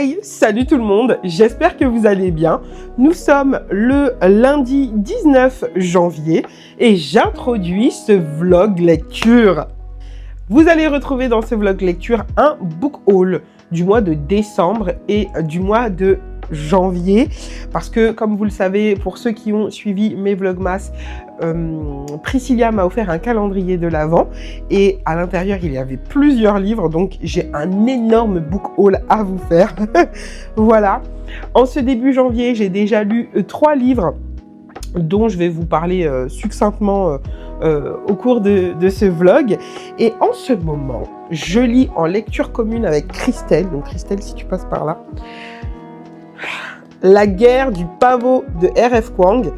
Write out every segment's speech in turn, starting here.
Hey, salut tout le monde, j'espère que vous allez bien. Nous sommes le lundi 19 janvier et j'introduis ce vlog lecture. Vous allez retrouver dans ce vlog lecture un book haul du mois de décembre et du mois de janvier, parce que comme vous le savez, pour ceux qui ont suivi mes vlogmas, Priscilla m'a offert un calendrier de l'Avent et à l'intérieur il y avait plusieurs livres, donc j'ai un énorme book haul à vous faire. Voilà, en ce début janvier j'ai déjà lu 3 livres dont je vais vous parler succinctement au cours de ce vlog. Et en ce moment je lis en lecture commune avec Christelle, donc Christelle si tu passes par là, La guerre du pavot de R.F. Kuang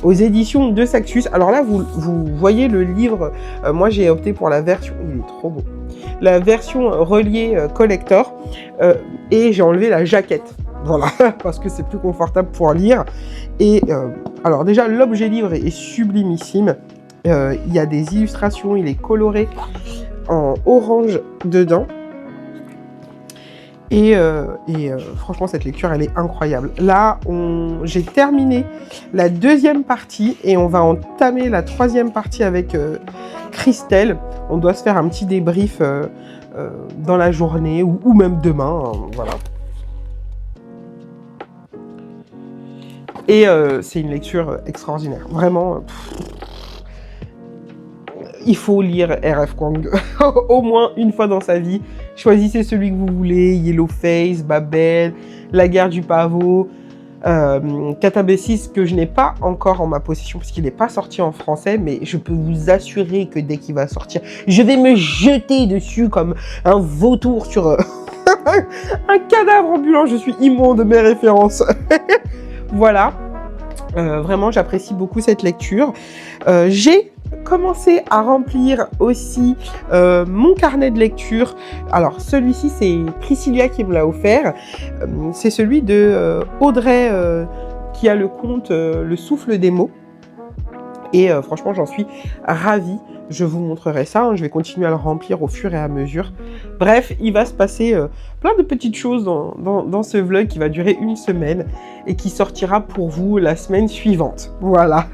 aux éditions de Saxus. Alors là, vous voyez le livre, moi j'ai opté pour la version, il est trop beau, la version reliée collector, et j'ai enlevé la jaquette, voilà, parce que c'est plus confortable pour lire. Et alors déjà, l'objet livre est sublimissime, il y a des illustrations, il est coloré en orange dedans. Et franchement, cette lecture, elle est incroyable. Là, j'ai terminé la 2e partie et on va entamer la 3e partie avec Christelle. On doit se faire un petit débrief dans la journée ou même demain, voilà. Et c'est une lecture extraordinaire. Vraiment, il faut lire R.F. Kuang au moins une fois dans sa vie. Choisissez celui que vous voulez, Yellowface, Babel, La guerre du pavot, Catabasis, que je n'ai pas encore en ma possession parce qu'il n'est pas sorti en français, mais je peux vous assurer que dès qu'il va sortir, je vais me jeter dessus comme un vautour sur un cadavre ambulant. Je suis immonde de mes références. Voilà, vraiment j'apprécie beaucoup cette lecture. J'ai commencé à remplir aussi mon carnet de lecture. Alors celui-ci c'est Priscilla qui me l'a offert, c'est celui de Audrey qui a le conte Le souffle des mots, et franchement j'en suis ravie. Je vous montrerai ça, hein. Je vais continuer à le remplir au fur et à mesure. Bref, il va se passer plein de petites choses dans ce vlog qui va durer une semaine et qui sortira pour vous la semaine suivante. Voilà.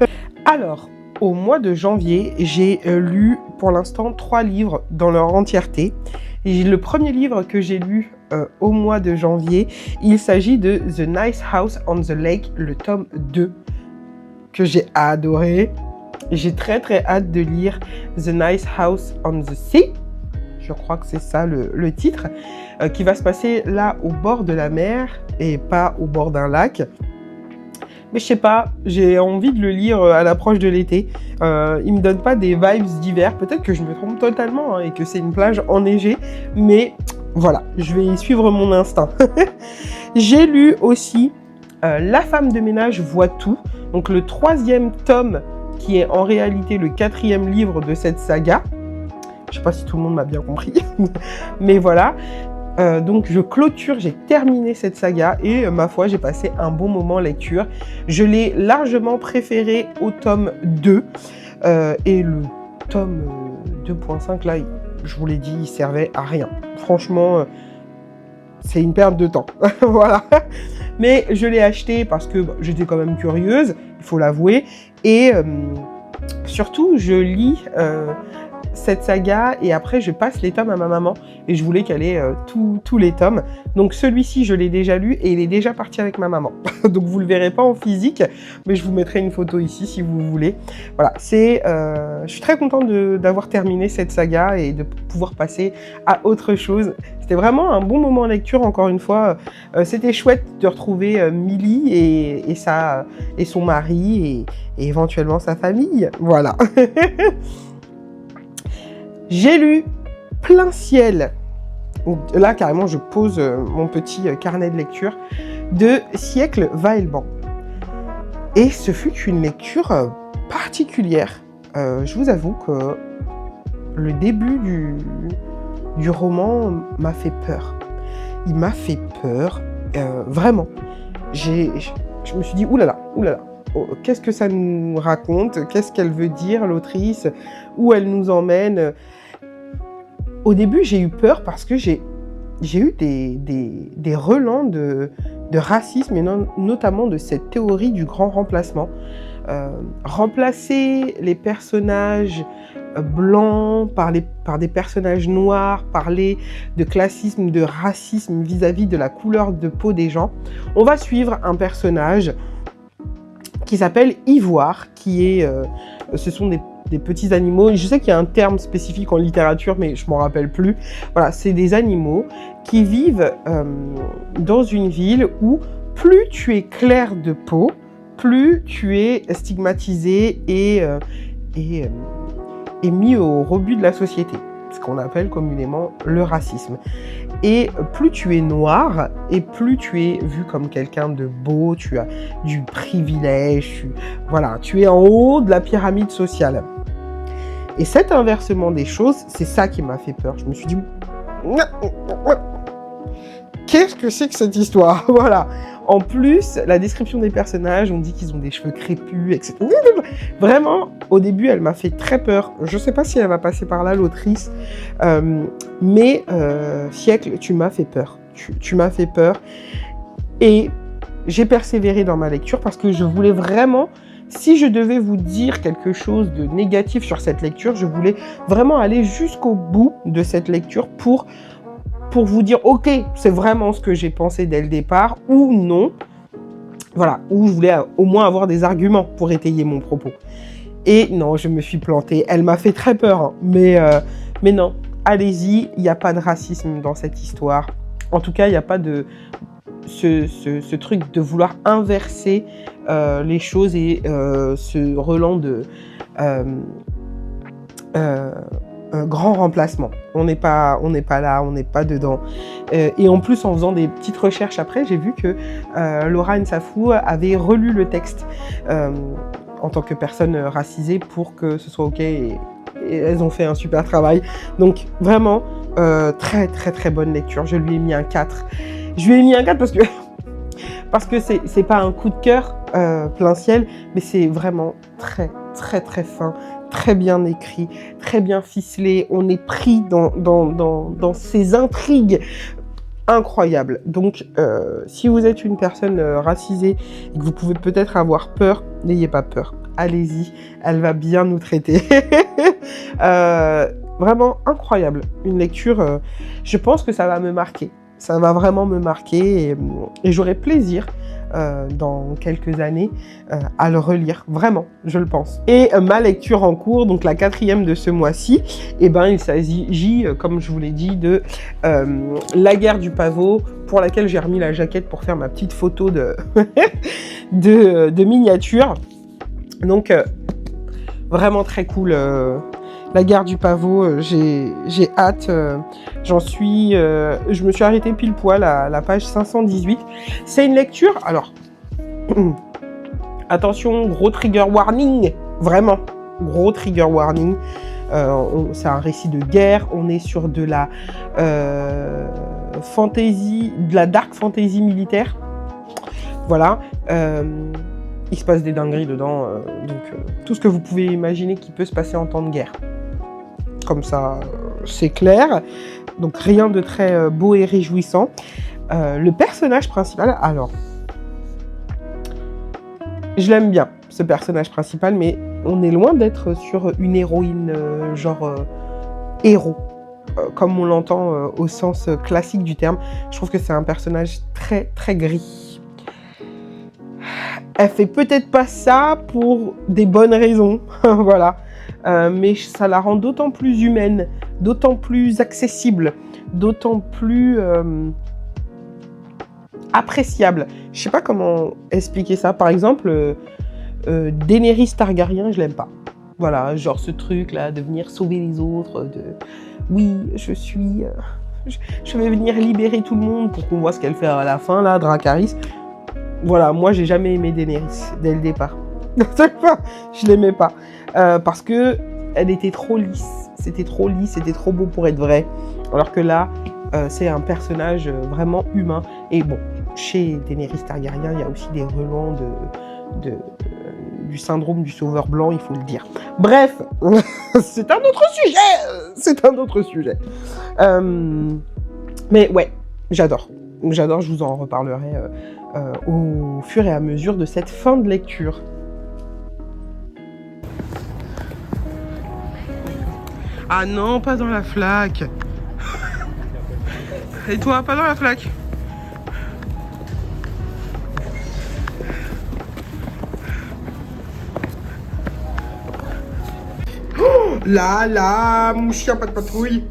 Alors, au mois de janvier, j'ai lu pour l'instant 3 livres dans leur entièreté. Et le premier livre que j'ai lu au mois de janvier, il s'agit de The Nice House on the Lake, le tome 2, que j'ai adoré. J'ai très hâte de lire The Nice House on the Sea, je crois que c'est ça le titre, qui va se passer là au bord de la mer et pas au bord d'un lac. Mais je sais pas, j'ai envie de le lire à l'approche de l'été. Il me donne pas des vibes d'hiver, peut-être que je me trompe totalement, hein, et que c'est une plage enneigée, mais voilà, je vais suivre mon instinct. J'ai lu aussi La femme de ménage voit tout, donc le 3e tome, qui est en réalité le 4e livre de cette saga. Je sais pas si tout le monde m'a bien compris, mais voilà. Donc je clôture, j'ai terminé cette saga et ma foi, j'ai passé un bon moment en lecture. Je l'ai largement préféré au tome 2 et le tome 2.5 là, je vous l'ai dit, il servait à rien. Franchement, c'est une perte de temps. Voilà. Mais je l'ai acheté parce que j'étais quand même curieuse, il faut l'avouer. Et surtout, je lis cette saga et après je passe les tomes à ma maman et je voulais qu'elle ait tous les tomes. Donc celui-ci je l'ai déjà lu et il est déjà parti avec ma maman. Donc vous le verrez pas en physique, mais je vous mettrai une photo ici si vous voulez. Voilà, je suis très contente d'avoir terminé cette saga et de pouvoir passer à autre chose. C'était vraiment un bon moment en lecture, encore une fois. C'était chouette de retrouver Millie et son mari et éventuellement sa famille. Voilà. J'ai lu Plein ciel. Là, carrément, je pose mon petit carnet de lecture de Siècle Vaillant. Et ce fut une lecture particulière. Je vous avoue que le début du roman m'a fait peur. Il m'a fait peur, vraiment. Je me suis dit, oulala. Qu'est-ce que ça nous raconte? Qu'est-ce qu'elle veut dire, l'autrice? Où elle nous emmène? Au début, j'ai eu peur parce que j'ai j'ai eu des relents de racisme, et notamment de cette théorie du grand remplacement. Remplacer les personnages blancs par des personnages noirs, parler de classisme, de racisme vis-à-vis de la couleur de peau des gens. On va suivre un personnage qui s'appelle Ivoire, ce sont des petits animaux. Je sais qu'il y a un terme spécifique en littérature, mais je m'en rappelle plus. Voilà, c'est des animaux qui vivent dans une ville où plus tu es clair de peau, plus tu es stigmatisé et mis au rebut de la société, ce qu'on appelle communément le racisme. Et plus tu es noir, et plus tu es vu comme quelqu'un de beau, tu as du privilège, tu es en haut de la pyramide sociale. Et cet inversement des choses, c'est ça qui m'a fait peur. Je me suis dit, qu'est-ce que c'est que cette histoire? Voilà. En plus, la description des personnages, on dit qu'ils ont des cheveux crépus, etc. Vraiment, au début, elle m'a fait très peur. Je ne sais pas si elle va passer par là, l'autrice. Mais, Siècle, tu m'as fait peur. Tu m'as fait peur. Et j'ai persévéré dans ma lecture parce que je voulais vraiment... Si je devais vous dire quelque chose de négatif sur cette lecture, je voulais vraiment aller jusqu'au bout de cette lecture pour vous dire, ok, c'est vraiment ce que j'ai pensé dès le départ, ou non. Voilà, ou je voulais au moins avoir des arguments pour étayer mon propos. Et non, je me suis plantée. Elle m'a fait très peur, hein. Mais non, allez-y, il n'y a pas de racisme dans cette histoire. En tout cas, il n'y a pas de... Ce truc de vouloir inverser les choses et ce relent de grand remplacement. On n'est pas là, on n'est pas dedans. Et en plus, en faisant des petites recherches après, j'ai vu que Laura Nsafou avait relu le texte en tant que personne racisée pour que ce soit OK. Et elles ont fait un super travail. Donc vraiment, très très très bonne lecture. Je lui ai mis un 4. Je lui ai mis un 4 parce que c'est pas un coup de cœur plein ciel, mais c'est vraiment très très très fin, très bien écrit, très bien ficelé. On est pris dans ces intrigues incroyables. Donc, si vous êtes une personne racisée et que vous pouvez peut-être avoir peur, n'ayez pas peur. Allez-y, elle va bien nous traiter. Vraiment incroyable. Une lecture, je pense que ça va me marquer. Ça va vraiment me marquer et j'aurai plaisir dans quelques années à le relire. Vraiment, je le pense. Et ma lecture en cours, donc la 4e de ce mois-ci, eh ben, il s'agit, comme je vous l'ai dit, de La guerre du pavot, pour laquelle j'ai remis la jaquette pour faire ma petite photo de, de miniature. Donc, vraiment très cool. La guerre du pavot, j'ai hâte. Je me suis arrêtée pile poil à la page 518. C'est une lecture, alors, attention, gros trigger warning, vraiment, gros trigger warning. C'est un récit de guerre, on est sur de la fantasy, de la dark fantasy militaire. Voilà. Il se passe des dingueries dedans, donc tout ce que vous pouvez imaginer qui peut se passer en temps de guerre. Comme ça, c'est clair. Donc rien de très beau et réjouissant. Le personnage principal, alors, je l'aime bien, ce personnage principal, mais on est loin d'être sur une héroïne genre héros, comme on l'entend au sens classique du terme. Je trouve que c'est un personnage très très gris. Elle fait peut-être pas ça pour des bonnes raisons, voilà. Mais ça la rend d'autant plus humaine, d'autant plus accessible, d'autant plus appréciable. Je sais pas comment expliquer ça. Par exemple, Daenerys Targaryen, je l'aime pas. Voilà, genre ce truc là de venir sauver les autres, oui, je vais venir libérer tout le monde pour qu'on voit ce qu'elle fait à la fin là, Dracarys. Voilà, moi j'ai jamais aimé Daenerys dès le départ. Je l'aimais pas. Parce que elle était trop lisse. C'était trop lisse, c'était trop beau pour être vrai. Alors que là, c'est un personnage vraiment humain. Et bon, chez Daenerys Targaryen, il y a aussi des relents du syndrome du sauveur blanc, il faut le dire. Bref, c'est un autre sujet. C'est un autre sujet. Mais ouais, j'adore. J'adore, je vous en reparlerai au fur et à mesure de cette fin de lecture. Ah non, pas dans la flaque. Et toi, pas dans la flaque. Oh, là, mon chien, pas de patrouille.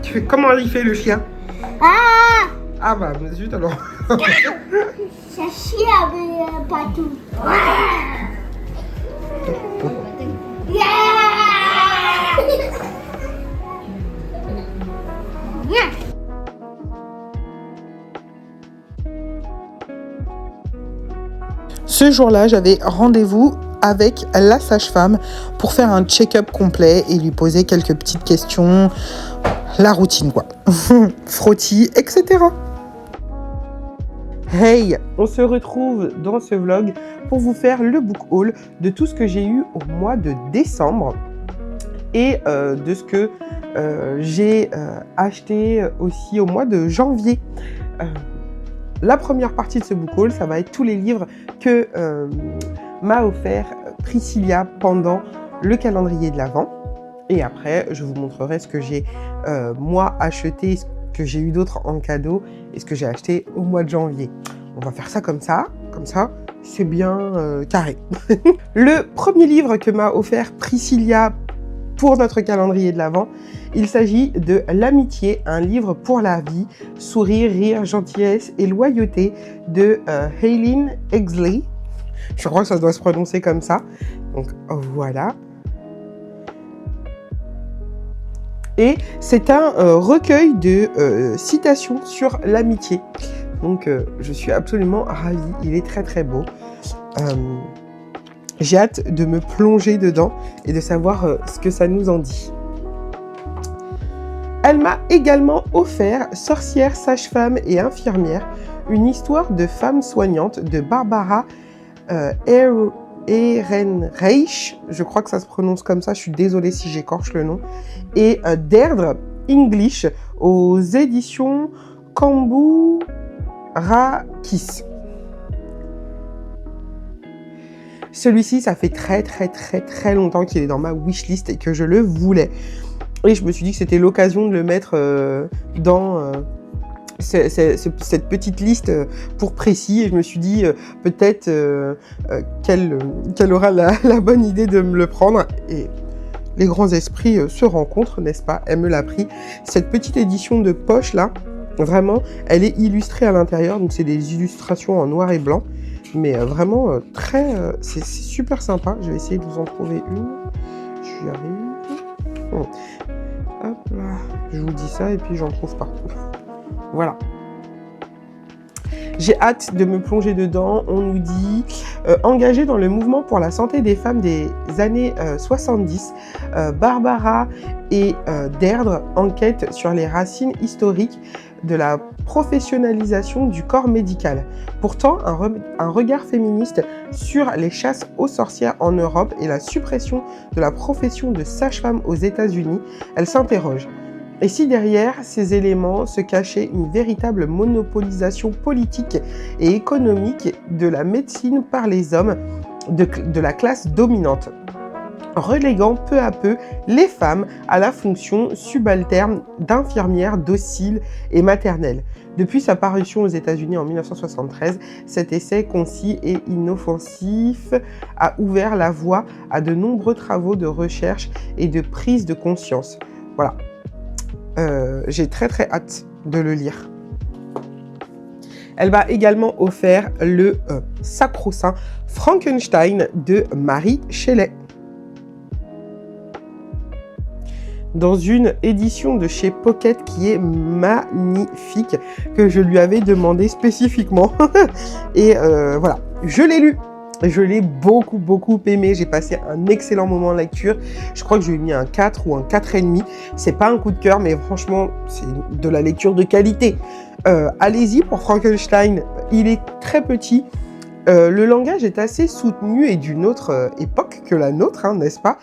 Tu fais comment il fait le chien? Ah bah zut alors. Ça chie avec partout. Ce jour-là, j'avais rendez-vous avec la sage-femme pour faire un check-up complet et lui poser quelques petites questions. La routine, quoi. Frottis, etc. Hey, on se retrouve dans ce vlog pour vous faire le book haul de tout ce que j'ai eu au mois de décembre et de ce que j'ai acheté aussi au mois de janvier. La première partie de ce book haul, ça va être tous les livres que m'a offert Priscilla pendant le calendrier de l'Avent. Et après, je vous montrerai ce que j'ai moi acheté, ce que j'ai eu d'autres en cadeau et ce que j'ai acheté au mois de janvier. On va faire ça, c'est bien carré. Le premier livre que m'a offert Priscilla pour notre calendrier de l'Avent, il s'agit de L'amitié, un livre pour la vie, sourire, rire, gentillesse et loyauté de Hélène Exley. Je crois que ça doit se prononcer comme ça. Donc voilà. Et c'est un recueil de citations sur l'amitié. Donc je suis absolument ravie, il est très très beau. J'ai hâte de me plonger dedans et de savoir ce que ça nous en dit. Elle m'a également offert Sorcière, sage-femme et infirmière, une histoire de femme soignante de Barbara Ehrenreich, je crois que ça se prononce comme ça, je suis désolée si j'écorche le nom, et Deirdre English aux éditions Cambourakis. Celui-ci, ça fait très longtemps qu'il est dans ma wishlist et que je le voulais. Et je me suis dit que c'était l'occasion de le mettre dans cette petite liste pour précis. Et je me suis dit peut-être qu'elle aura la bonne idée de me le prendre. Et les grands esprits se rencontrent, n'est-ce pas? Elle me l'a pris. Cette petite édition de poche là, vraiment, elle est illustrée à l'intérieur. Donc c'est des illustrations en noir et blanc. Mais vraiment c'est super sympa. Je vais essayer de vous en trouver une. J'y arrive. Hop là. Je vous dis ça et puis j'en trouve pas. Voilà. J'ai hâte de me plonger dedans. On nous dit engagée dans le mouvement pour la santé des femmes des années 70, Barbara et Deirdre enquêtent sur les racines historiques de la professionnalisation du corps médical. Pourtant, un regard féministe sur les chasses aux sorcières en Europe et la suppression de la profession de sage-femme aux États-Unis, elle s'interroge. Et si derrière ces éléments se cachait une véritable monopolisation politique et économique de la médecine par les hommes de la classe dominante, reléguant peu à peu les femmes à la fonction subalterne d'infirmières dociles et maternelles. Depuis sa parution aux États-Unis en 1973, cet essai concis et inoffensif a ouvert la voie à de nombreux travaux de recherche et de prise de conscience. Voilà. J'ai très hâte de le lire. Elle m'a également offert le sacro-saint Frankenstein de Mary Shelley. Dans une édition de chez Pocket qui est magnifique, que je lui avais demandé spécifiquement. Et voilà, je l'ai lu. Je l'ai beaucoup aimé. J'ai passé un excellent moment de lecture. Je crois que je lui ai mis un 4 ou un 4,5. C'est pas un coup de cœur, mais franchement, c'est de la lecture de qualité. Allez-y pour Frankenstein. Il est très petit. Le langage est assez soutenu et d'une autre époque que la nôtre, hein, n'est-ce pas?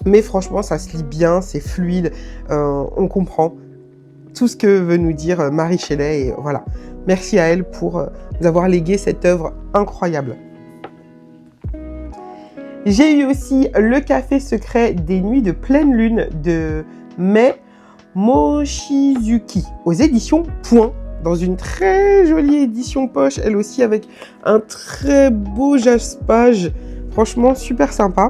Mais franchement, ça se lit bien, c'est fluide, on comprend tout ce que veut nous dire Mary Shelley. Et voilà, merci à elle pour nous avoir légué cette œuvre incroyable. J'ai eu aussi Le café secret des nuits de pleine lune de Mai Mochizuki aux éditions Point, dans une très jolie édition poche, elle aussi avec un très beau jaspage, franchement super sympa.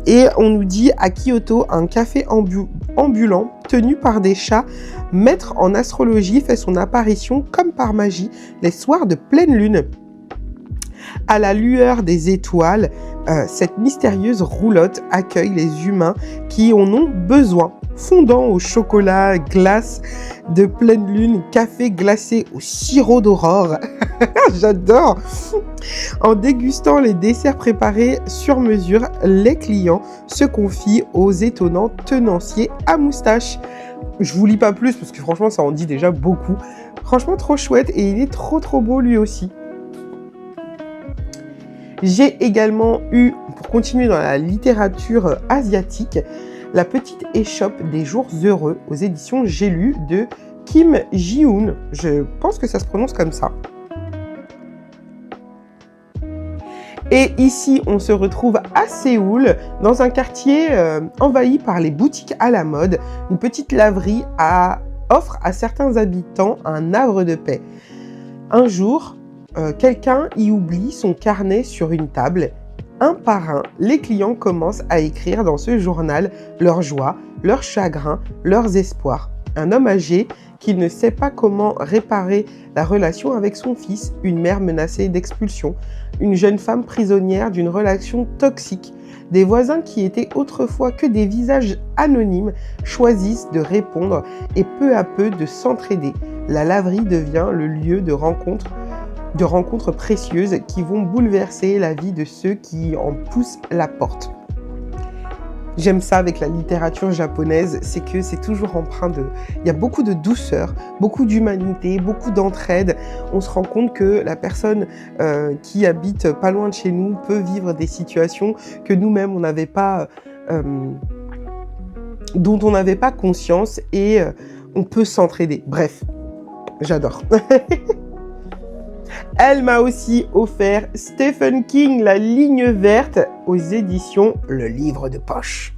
Et on nous dit à Kyoto, un café ambulant tenu par des chats, maître en astrologie, fait son apparition comme par magie les soirs de pleine lune. À la lueur des étoiles, cette mystérieuse roulotte accueille les humains qui en ont besoin. Fondant au chocolat, glace de pleine lune, café glacé au sirop d'aurore. J'adore. En dégustant les desserts préparés sur mesure, les clients se confient aux étonnants tenanciers à moustache. Je vous lis pas plus parce que franchement ça en dit déjà beaucoup. Franchement trop chouette et il est trop beau lui aussi. J'ai également eu, pour continuer dans la littérature asiatique, La petite échoppe des jours heureux aux éditions J'ai lu de Kim Ji-hoon. Je pense que ça se prononce comme ça. Et ici, on se retrouve à Séoul, dans un quartier envahi par les boutiques à la mode. Une petite laverie offre à certains habitants un havre de paix. Un jour, quelqu'un y oublie son carnet sur une table. Un par un, les clients commencent à écrire dans ce journal leurs joies, leurs chagrins, leurs espoirs. Un homme âgé qui ne sait pas comment réparer la relation avec son fils, une mère menacée d'expulsion, une jeune femme prisonnière d'une relation toxique, des voisins qui étaient autrefois que des visages anonymes choisissent de répondre et peu à peu de s'entraider. La laverie devient le lieu de rencontres précieuses qui vont bouleverser la vie de ceux qui en poussent la porte. J'aime ça avec la littérature japonaise, c'est que c'est toujours empreint de... Il y a beaucoup de douceur, beaucoup d'humanité, beaucoup d'entraide. On se rend compte que la personne qui habite pas loin de chez nous peut vivre des situations que nous-mêmes, on n'avait pas... dont on n'avait pas conscience et on peut s'entraider. Bref, j'adore. Elle m'a aussi offert Stephen King, La ligne verte, aux éditions Le livre de poche.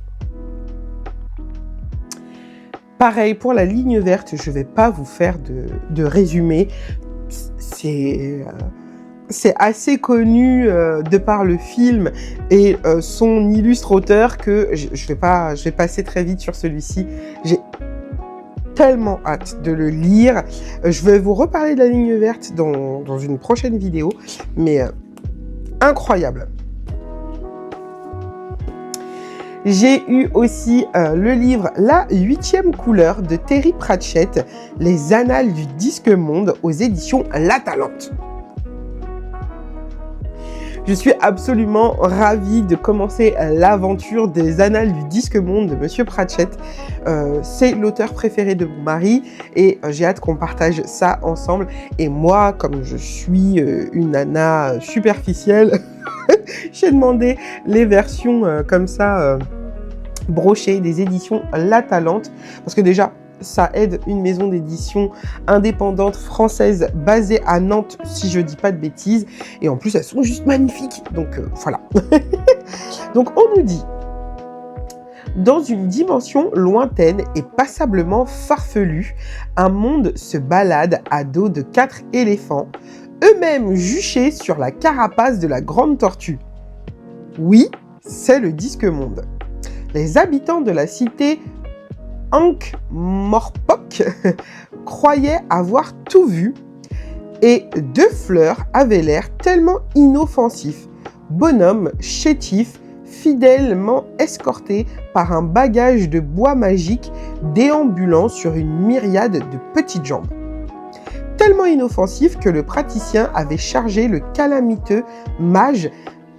Pareil, pour La ligne verte, je ne vais pas vous faire de résumé. C'est assez connu de par le film et son illustre auteur que je vais passer très vite sur celui-ci. J'ai tellement hâte de le lire. Je vais vous reparler de La ligne verte dans une prochaine vidéo, mais incroyable. J'ai eu aussi le livre La 8e couleur de Terry Pratchett, Les annales du disque monde aux éditions La Talente. Je suis absolument ravie de commencer l'aventure des annales du disque monde de Monsieur Pratchett. C'est l'auteur préféré de mon mari et j'ai hâte qu'on partage ça ensemble. Et moi, comme je suis une nana superficielle, j'ai demandé les versions comme ça brochées des éditions La Talente. Parce que déjà, ça aide une maison d'édition indépendante française basée à Nantes, si je dis pas de bêtises. Et en plus, elles sont juste magnifiques. Donc, voilà. Donc, on nous dit, dans une dimension lointaine et passablement farfelue, un monde se balade à dos de 4 éléphants, eux-mêmes juchés sur la carapace de la grande tortue. Oui, c'est le disque monde. Les habitants de la cité Ankh-Morpork croyaient avoir tout vu et deux fleurs avaient l'air tellement inoffensifs. Bonhomme chétif, fidèlement escorté par un bagage de bois magique déambulant sur une myriade de petites jambes. Tellement inoffensif que le praticien avait chargé le calamiteux mage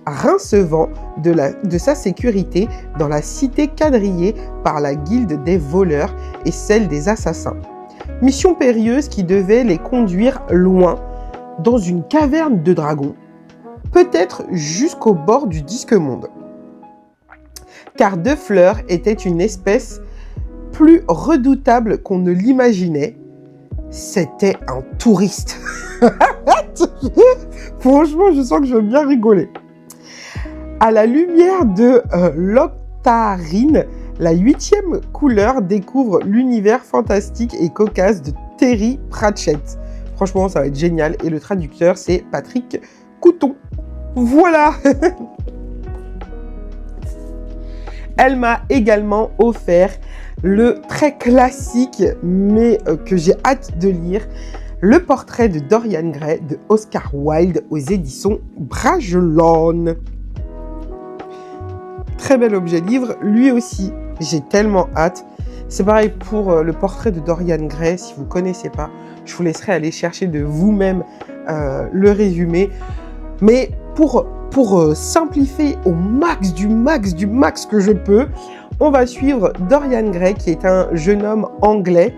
Rincevant de sa sécurité dans la cité quadrillée par la guilde des voleurs et celle des assassins. Mission périlleuse qui devait les conduire loin, dans une caverne de dragons, peut-être jusqu'au bord du disque monde. car De Fleur était une espèce plus redoutable qu'on ne l'imaginait. C'était un touriste. Franchement, je sens que je vais bien rigoler. À la lumière de l'octarine, la 8e couleur découvre l'univers fantastique et cocasse de Terry Pratchett. Franchement, ça va être génial. Et le traducteur, c'est Patrick Couton. Voilà. Elle m'a également offert le très classique, mais que j'ai hâte de lire, le portrait de Dorian Gray de Oscar Wilde aux éditions Bragelonne. Très bel objet livre, lui aussi, j'ai tellement hâte. C'est pareil pour le portrait de Dorian Gray, si vous ne connaissez pas, je vous laisserai aller chercher de vous-même le résumé. Mais pour simplifier au max que je peux, on va suivre Dorian Gray, qui est un jeune homme anglais,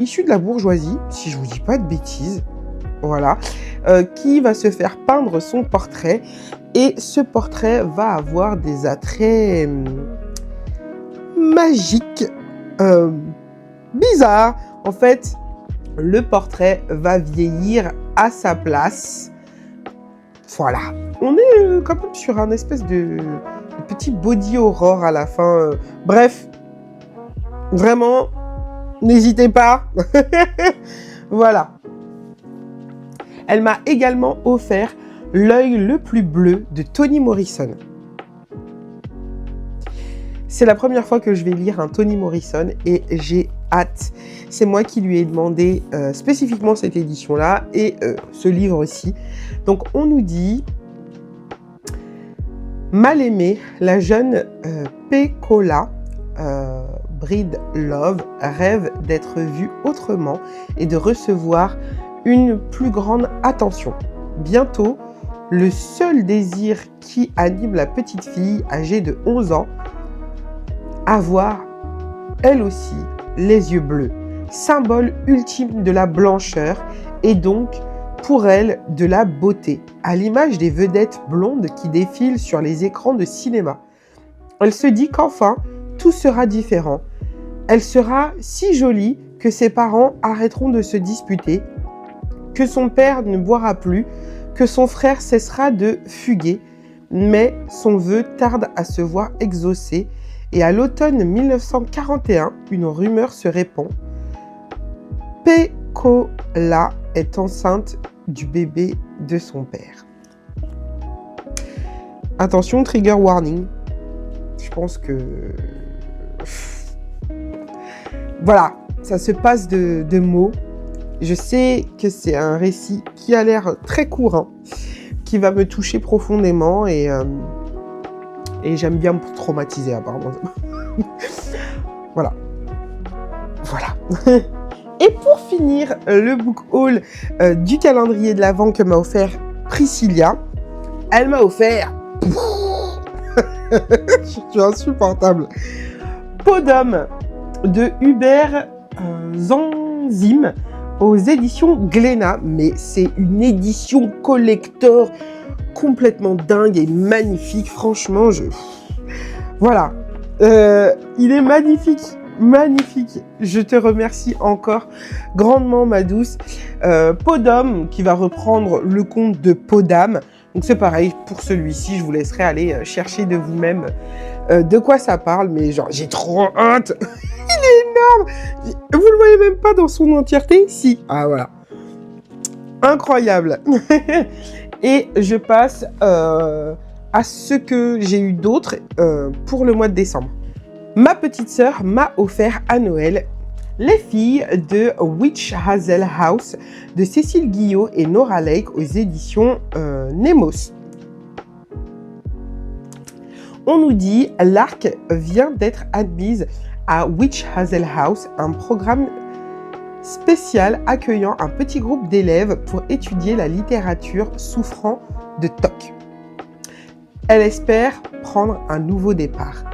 issu de la bourgeoisie, si je vous dis pas de bêtises, voilà, qui va se faire peindre son portrait, et ce portrait va avoir des attraits magiques, bizarres. En fait, le portrait va vieillir à sa place. Voilà, on est quand même sur un espèce de petit body horror à la fin. Bref, vraiment, n'hésitez pas. Voilà. Elle m'a également offert L'œil le plus bleu de Toni Morrison. C'est la première fois que je vais lire un Toni Morrison et j'ai hâte. C'est moi qui lui ai demandé spécifiquement cette édition-là et ce livre aussi. Donc on nous dit: mal aimée, la jeune Pecola Breedlove rêve d'être vue autrement et de recevoir une plus grande attention. Bientôt, le seul désir qui anime la petite fille âgée de 11 ans, avoir, elle aussi, les yeux bleus, symbole ultime de la blancheur et donc, pour elle, de la beauté, à l'image des vedettes blondes qui défilent sur les écrans de cinéma. Elle se dit qu'enfin, tout sera différent. Elle sera si jolie que ses parents arrêteront de se disputer, que son père ne boira plus, que son frère cessera de fuguer, mais son vœu tarde à se voir exaucé, et à l'automne 1941, une rumeur se répand. Pecola est enceinte du bébé de son père. Attention, trigger warning. Je pense que... Voilà, ça se passe de mots. Je sais que c'est un récit qui a l'air très court, qui va me toucher profondément et j'aime bien me traumatiser apparemment. Voilà. Et pour finir, le book haul du calendrier de l'Avent que m'a offert Priscilla, elle m'a offert... Je suis insupportable. Peau d'homme de Hubert Zanzim aux éditions Glénat, mais c'est une édition collector complètement dingue et magnifique. Franchement, voilà. Il est magnifique. Je te remercie encore grandement, ma douce. Peau d'homme qui va reprendre le conte de Peau d'âme. Donc c'est pareil pour celui-ci, je vous laisserai aller chercher de vous-même de quoi ça parle, mais genre j'ai trop hâte. Il est énorme. Vous le voyez même pas dans son entièreté? Si. Ah voilà. Incroyable. Et je passe à ce que j'ai eu d'autre pour le mois de décembre. Ma petite sœur m'a offert à Noël Les filles de Witch Hazel House de Cécile Guillot et Nora Lake aux éditions Nemos. On nous dit l'ARC vient d'être admise à Witch Hazel House, un programme spécial accueillant un petit groupe d'élèves pour étudier la littérature souffrant de TOC. Elle espère prendre un nouveau départ.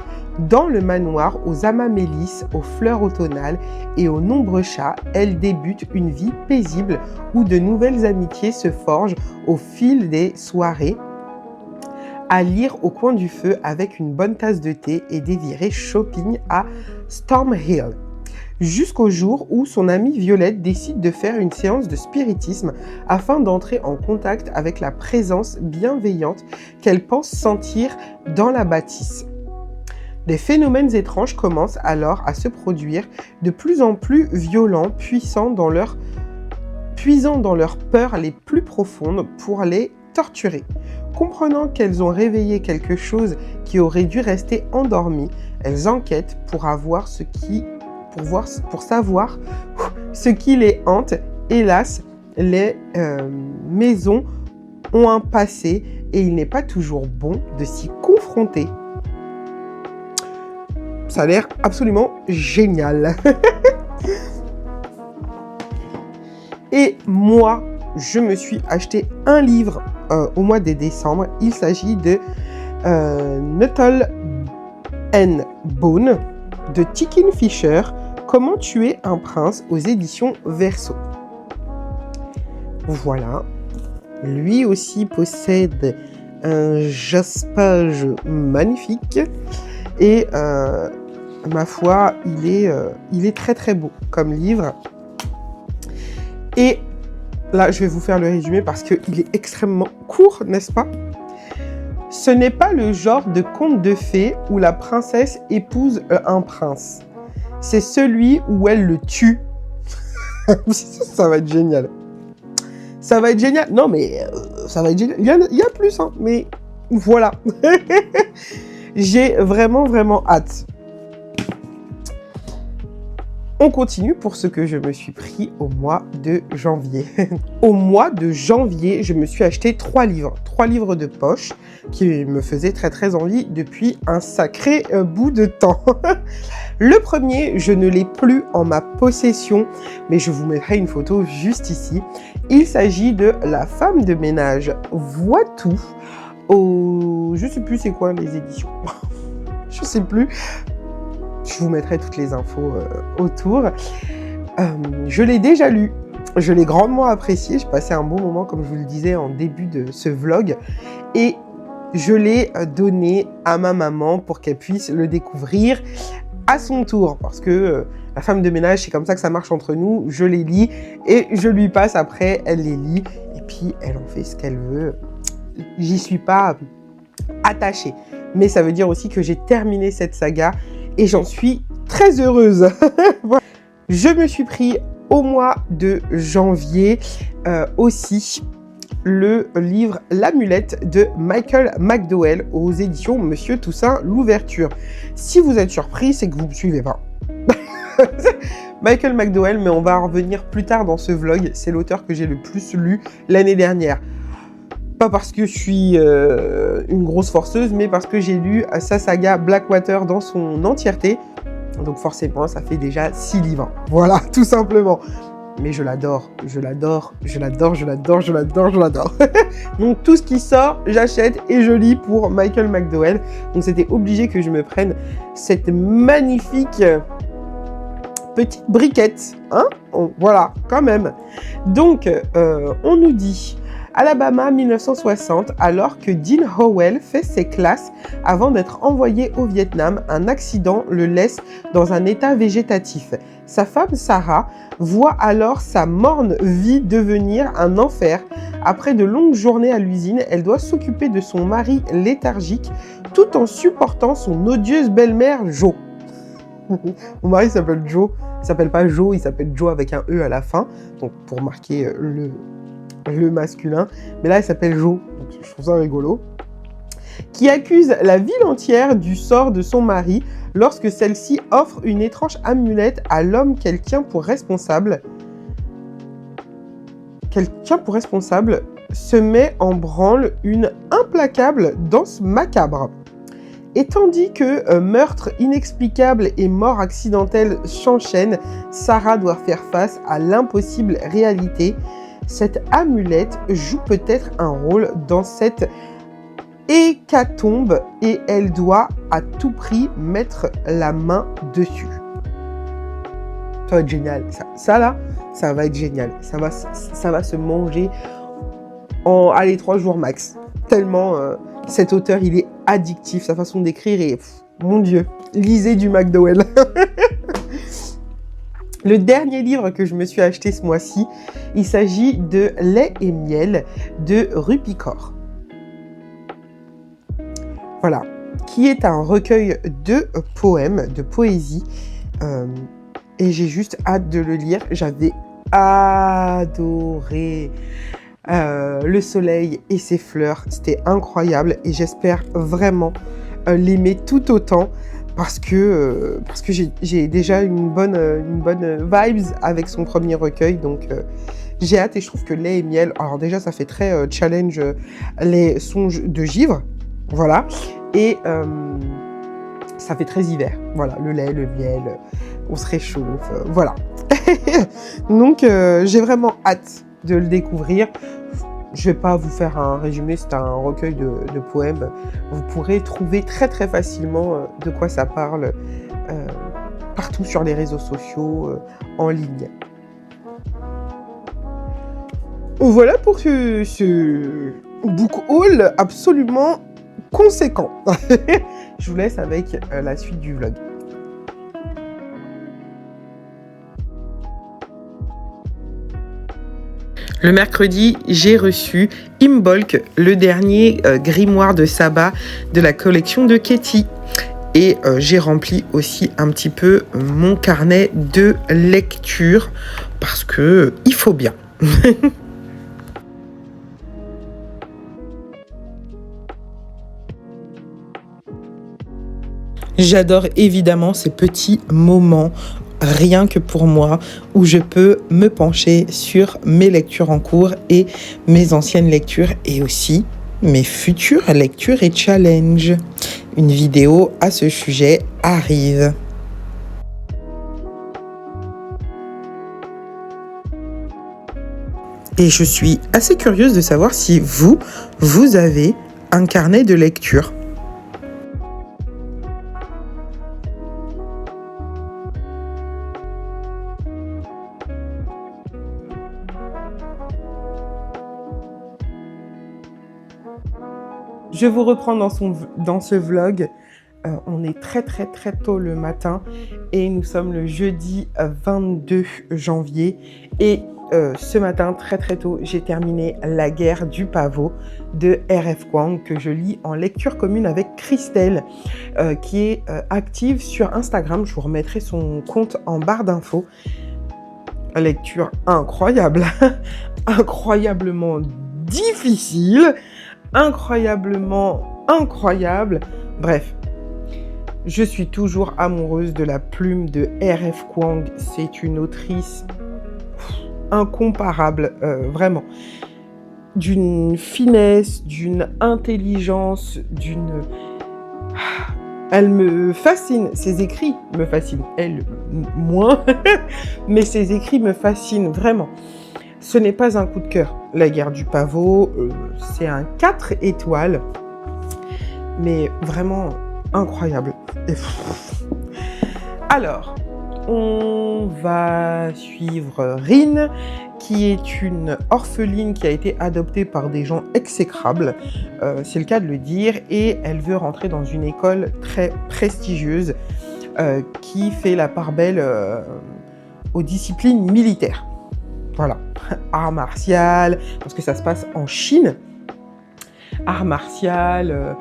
Dans le manoir aux amas-mélis, aux fleurs automnales et aux nombreux chats, elle débute une vie paisible où de nouvelles amitiés se forgent au fil des soirées à lire au coin du feu avec une bonne tasse de thé et des virées shopping à Stormhill. Jusqu'au jour où son amie Violette décide de faire une séance de spiritisme afin d'entrer en contact avec la présence bienveillante qu'elle pense sentir dans la bâtisse. Des phénomènes étranges commencent alors à se produire, de plus en plus violents, puisant dans leurs peurs les plus profondes pour les torturer. Comprenant qu'elles ont réveillé quelque chose qui aurait dû rester endormi, elles enquêtent pour savoir ce qui les hante. Hélas, les maisons ont un passé et il n'est pas toujours bon de s'y confronter. Ça a l'air absolument génial. Et moi, je me suis acheté un livre au mois de décembre. Il s'agit de Nettle and Bone de Tikin Fisher, Comment tuer un prince aux éditions Verso. Voilà. Lui aussi possède un jaspage magnifique et ma foi, il est très très beau comme livre. Et là, je vais vous faire le résumé parce qu'il est extrêmement court, n'est-ce pas? Ce n'est pas le genre de conte de fées où la princesse épouse un prince. C'est celui où elle le tue. Ça va être génial. Ça va être génial. Non, mais ça va être génial. Il y a plus, hein, mais voilà. J'ai vraiment, vraiment hâte. On continue pour ce que je me suis pris au mois de janvier. Au mois de janvier, je me suis acheté 3 livres. 3 livres de poche qui me faisaient très très envie depuis un sacré bout de temps. Le premier, je ne l'ai plus en ma possession, mais je vous mettrai une photo juste ici. Il s'agit de La femme de ménage voit tout au... Je sais plus c'est quoi les éditions. Je sais plus. Je vous mettrai toutes les infos autour. Je l'ai déjà lu. Je l'ai grandement apprécié. J'ai passé un bon moment, comme je vous le disais en début de ce vlog. Et je l'ai donné à ma maman pour qu'elle puisse le découvrir à son tour. Parce que La femme de ménage, c'est comme ça que ça marche entre nous. Je les lis et je lui passe après. Elle les lit. Et puis, elle en fait ce qu'elle veut. J'y suis pas attachée. Mais ça veut dire aussi que j'ai terminé cette saga. Et j'en suis très heureuse. Voilà. Je me suis pris au mois de janvier aussi le livre L'amulette de Michael McDowell aux éditions Monsieur Toussaint Louverture. Si vous êtes surpris, c'est que vous ne me suivez pas. Michael McDowell, mais on va en revenir plus tard dans ce vlog. C'est l'auteur que j'ai le plus lu l'année dernière. Pas parce que je suis une grosse forceuse, mais parce que j'ai lu sa saga Blackwater dans son entièreté. Donc forcément, ça fait déjà 6 livres. Voilà, tout simplement. Mais je l'adore, je l'adore, je l'adore, je l'adore, je l'adore, je l'adore. Donc tout ce qui sort, j'achète et je lis pour Michael McDowell. Donc c'était obligé que je me prenne cette magnifique petite briquette. Hein? Voilà, quand même. Donc, on nous dit... Alabama 1960, alors que Dean Howell fait ses classes avant d'être envoyé au Vietnam, un accident le laisse dans un état végétatif. Sa femme Sarah voit alors sa morne vie devenir un enfer. Après de longues journées à l'usine, elle doit s'occuper de son mari léthargique tout en supportant son odieuse belle-mère Jo. Mon mari s'appelle Joe, il s'appelle pas Joe, il s'appelle Joe avec un E à la fin, donc pour marquer le masculin, mais là elle s'appelle Jo, donc je trouve ça rigolo, qui accuse la ville entière du sort de son mari lorsque celle-ci offre une étrange amulette à l'homme qu'elle tient pour responsable. Se met en branle une implacable danse macabre. Et tandis que meurtre inexplicable et mort accidentelle s'enchaînent, Sarah doit faire face à l'impossible réalité. Cette amulette joue peut-être un rôle dans cette hécatombe et elle doit à tout prix mettre la main dessus. Ça va être génial. Ça là, ça va être génial. Ça va se manger en 3 jours max. Tellement cet auteur, il est addictif. Sa façon d'écrire est... mon Dieu, lisez du McDowell. Le dernier livre que je me suis acheté ce mois-ci, il s'agit de Lait et miel de Rupicor. Voilà, qui est un recueil de poèmes, de poésie. Et j'ai juste hâte de le lire. J'avais adoré Le soleil et ses fleurs. C'était incroyable et j'espère vraiment l'aimer tout autant. Parce que j'ai déjà une bonne vibes avec son premier recueil, donc j'ai hâte et je trouve que Lait et miel, alors déjà ça fait très challenge les songes de givre, voilà, et ça fait très hiver, voilà, le lait, le miel, on se réchauffe, voilà. Donc j'ai vraiment hâte de le découvrir. Je vais pas vous faire un résumé, c'est un recueil de poèmes. Vous pourrez trouver très très facilement de quoi ça parle partout sur les réseaux sociaux, en ligne. Voilà pour ce book haul absolument conséquent. Je vous laisse avec la suite du vlog. Le mercredi, j'ai reçu Imbolc, le dernier grimoire de sabbat de la collection de Katie. Et j'ai rempli aussi un petit peu mon carnet de lecture parce que il faut bien. J'adore évidemment ces petits moments rien que pour moi, où je peux me pencher sur mes lectures en cours et mes anciennes lectures et aussi mes futures lectures et challenges. Une vidéo à ce sujet arrive. Et je suis assez curieuse de savoir si vous avez un carnet de lecture. Je vous reprends dans ce vlog. On est très tôt le matin et nous sommes le jeudi 22 janvier. Et ce matin, très tôt, j'ai terminé La guerre du pavot de R.F. Kuang que je lis en lecture commune avec Christelle qui est active sur Instagram. Je vous remettrai son compte en barre d'infos. Lecture incroyable, incroyablement difficile. Incroyablement incroyable. Bref, je suis toujours amoureuse de la plume de R.F. Kuang. C'est une autrice incomparable, vraiment. D'une finesse, d'une intelligence, Elle me fascine. Ses écrits me fascinent. Elle, moins. Mais ses écrits me fascinent, vraiment. Ce n'est pas un coup de cœur. La guerre du pavot, c'est un 4 étoiles. Mais vraiment incroyable. Alors, on va suivre Rin, qui est une orpheline qui a été adoptée par des gens exécrables. C'est le cas de le dire. Et elle veut rentrer dans une école très prestigieuse qui fait la part belle aux disciplines militaires. Voilà, art martial, parce que ça se passe en Chine. Art martial,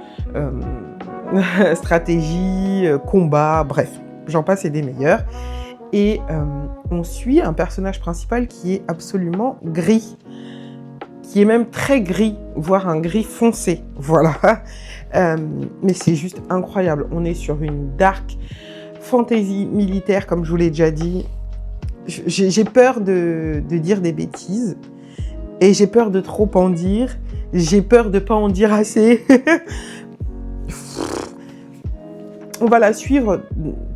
stratégie, combat, bref, j'en passe et des meilleurs. Et on suit un personnage principal qui est absolument gris, qui est même très gris, voire un gris foncé, voilà. Mais c'est juste incroyable. On est sur une dark fantasy militaire, comme je vous l'ai déjà dit. J'ai peur de dire des bêtises et j'ai peur de trop en dire. J'ai peur de pas en dire assez. On va la suivre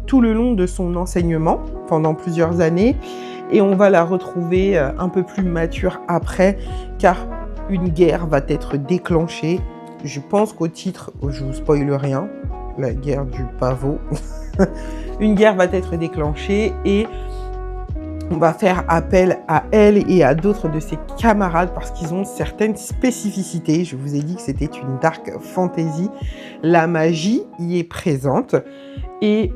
tout le long de son enseignement pendant plusieurs années et on va la retrouver un peu plus mature après car une guerre va être déclenchée. Je pense qu'au titre, je vous spoile rien, la guerre du pavot. Une guerre va être déclenchée et on va faire appel à elle et à d'autres de ses camarades parce qu'ils ont certaines spécificités. Je vous ai dit que c'était une dark fantasy. La magie y est présente. Et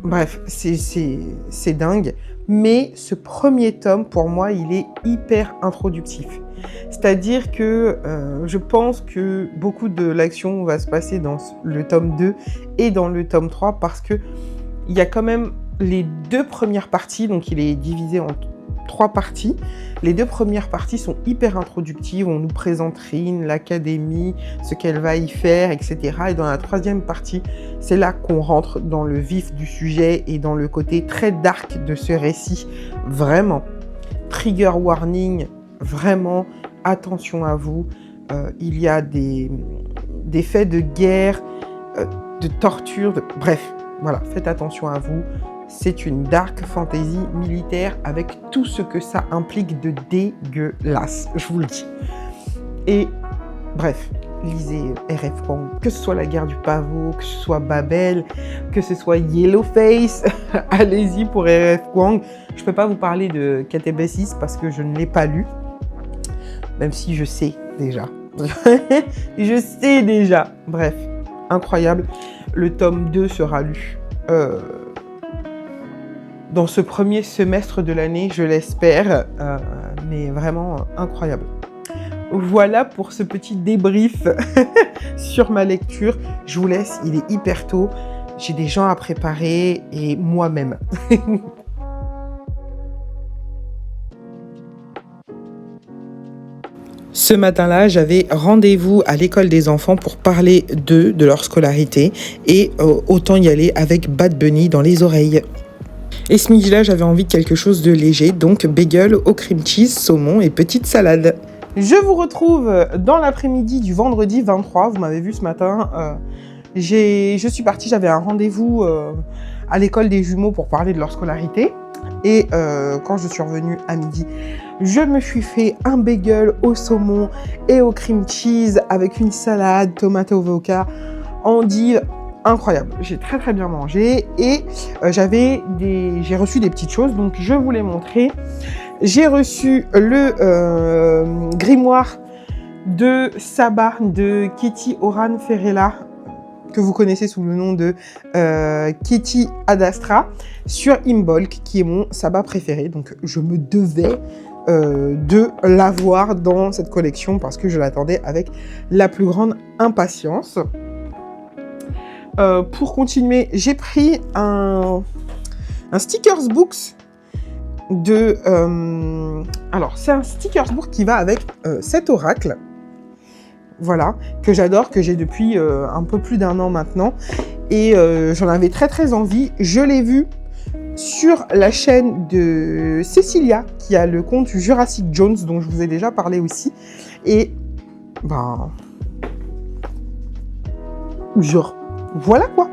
bref, c'est dingue. Mais ce premier tome, pour moi, il est hyper introductif. C'est-à-dire que je pense que beaucoup de l'action va se passer dans le tome 2 et dans le tome 3 parce que il y a quand même les deux premières parties, donc il est divisé en 3 parties. Les 2 premières parties sont hyper introductives, on nous présente Rin, l'académie, ce qu'elle va y faire, etc. Et dans la 3e partie, c'est là qu'on rentre dans le vif du sujet et dans le côté très dark de ce récit. Vraiment, trigger warning, vraiment, attention à vous. Il y a des faits de guerre, de torture, bref, voilà, faites attention à vous. C'est une dark fantasy militaire avec tout ce que ça implique de dégueulasse, je vous le dis. Et bref, lisez R.F. Kuang, que ce soit la guerre du pavot, que ce soit Babel, que ce soit Yellowface, allez-y pour R.F. Kuang. Je ne peux pas vous parler de Katabasis parce que je ne l'ai pas lu, même si je sais déjà. Je sais déjà. Bref, incroyable. Le tome 2 sera lu dans ce premier semestre de l'année, je l'espère, mais vraiment incroyable. Voilà pour ce petit débrief sur ma lecture. Je vous laisse, il est hyper tôt. J'ai des gens à préparer et moi-même. Ce matin-là, j'avais rendez-vous à l'école des enfants pour parler d'eux, de leur scolarité, et autant y aller avec Bad Bunny dans les oreilles. Et ce midi-là, j'avais envie de quelque chose de léger, donc bagel au cream cheese, saumon et petite salade. Je vous retrouve dans l'après-midi du vendredi 23. Vous m'avez vu ce matin. Je suis partie, j'avais un rendez-vous à l'école des jumeaux pour parler de leur scolarité. Et quand je suis revenue à midi, je me suis fait un bagel au saumon et au cream cheese avec une salade, tomate avocat, endive. Incroyable, j'ai très très bien mangé et j'ai reçu des petites choses, donc je vous les montrer. J'ai reçu le grimoire de Sabah de Kitty Oran Ferrella, que vous connaissez sous le nom de Kitty Adastra, sur Imbolc, qui est mon Sabah préféré. Donc je me devais de l'avoir dans cette collection parce que je l'attendais avec la plus grande impatience. Pour continuer, j'ai pris un stickers books de... alors, c'est un stickers book qui va avec cet oracle. Voilà, que j'adore, que j'ai depuis un peu plus d'1 an maintenant. Et j'en avais très très envie. Je l'ai vu sur la chaîne de Cécilia, qui a le compte Jurassic Jones, dont je vous ai déjà parlé aussi. Et, ben... genre... voilà quoi.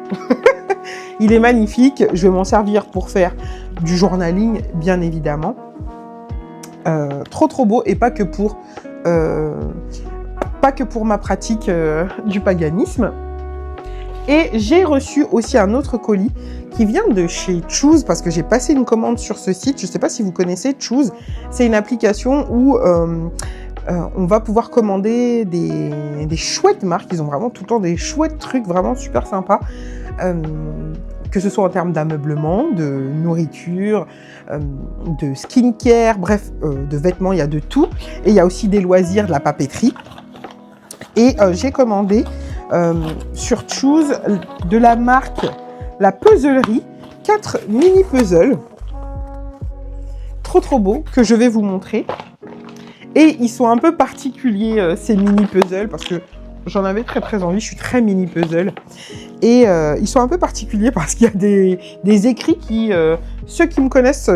Il est magnifique. Je vais m'en servir pour faire du journaling, bien évidemment. Trop trop beau et pas que pour ma pratique du paganisme. Et j'ai reçu aussi un autre colis qui vient de chez Choose parce que j'ai passé une commande sur ce site. Je ne sais pas si vous connaissez Choose. C'est une application où on va pouvoir commander des chouettes marques. Ils ont vraiment tout le temps des chouettes trucs vraiment super sympas. Que ce soit en termes d'ameublement, de nourriture, de skincare, bref, de vêtements, il y a de tout. Et il y a aussi des loisirs, de la papeterie. Et j'ai commandé sur Choose de la marque La Puzzlerie 4 mini puzzles. Trop trop beaux, que je vais vous montrer. Et ils sont un peu particuliers, ces mini puzzles, parce que j'en avais très très envie, je suis très mini puzzle. Et ils sont un peu particuliers parce qu'il y a des écrits qui, ceux qui me connaissent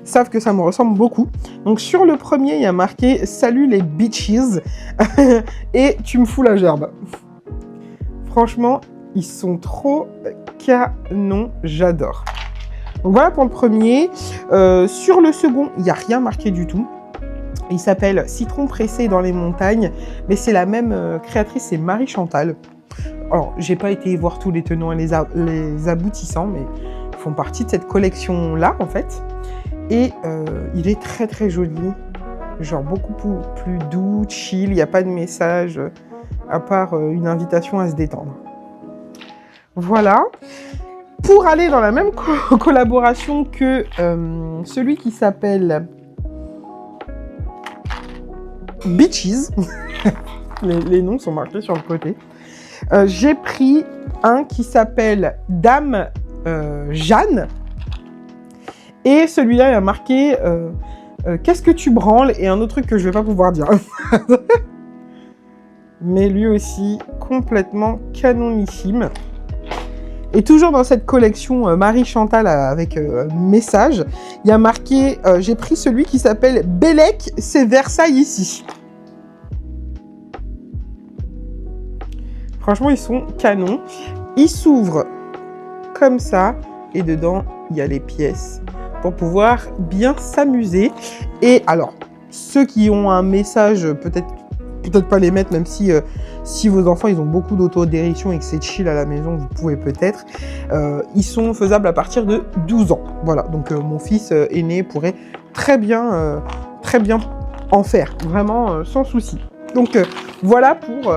savent que ça me ressemble beaucoup. Donc sur le premier, il y a marqué « Salut les bitches » et « Tu me fous la gerbe ». Franchement, ils sont trop canons, j'adore. Donc voilà pour le premier. Sur le second, il n'y a rien marqué du tout. Il s'appelle Citron pressé dans les montagnes, mais c'est la même créatrice, c'est Marie Chantal. Alors, j'ai pas été voir tous les tenants et les aboutissants, mais ils font partie de cette collection-là, en fait. Et il est très très joli, genre beaucoup plus doux, chill, il n'y a pas de message à part une invitation à se détendre. Voilà. Pour aller dans la même collaboration que celui qui s'appelle Beaches, les noms sont marqués sur le côté, j'ai pris un qui s'appelle Dame Jeanne, et celui-là il a marqué qu'est-ce que tu branles, et un autre truc que je vais pas pouvoir dire. Mais lui aussi complètement canonissime. Et toujours dans cette collection Marie Chantal avec message, il y a marqué j'ai pris celui qui s'appelle Bellec, c'est Versailles ici. Franchement, ils sont canons. Ils s'ouvrent comme ça et dedans, il y a les pièces pour pouvoir bien s'amuser. Et alors, ceux qui ont un message, peut-être pas les mettre, même si vos enfants ils ont beaucoup d'autodérision et que c'est chill à la maison, vous pouvez peut-être. Ils sont faisables à partir de 12 ans. Voilà, donc mon fils aîné pourrait très bien en faire, vraiment sans souci. Donc voilà pour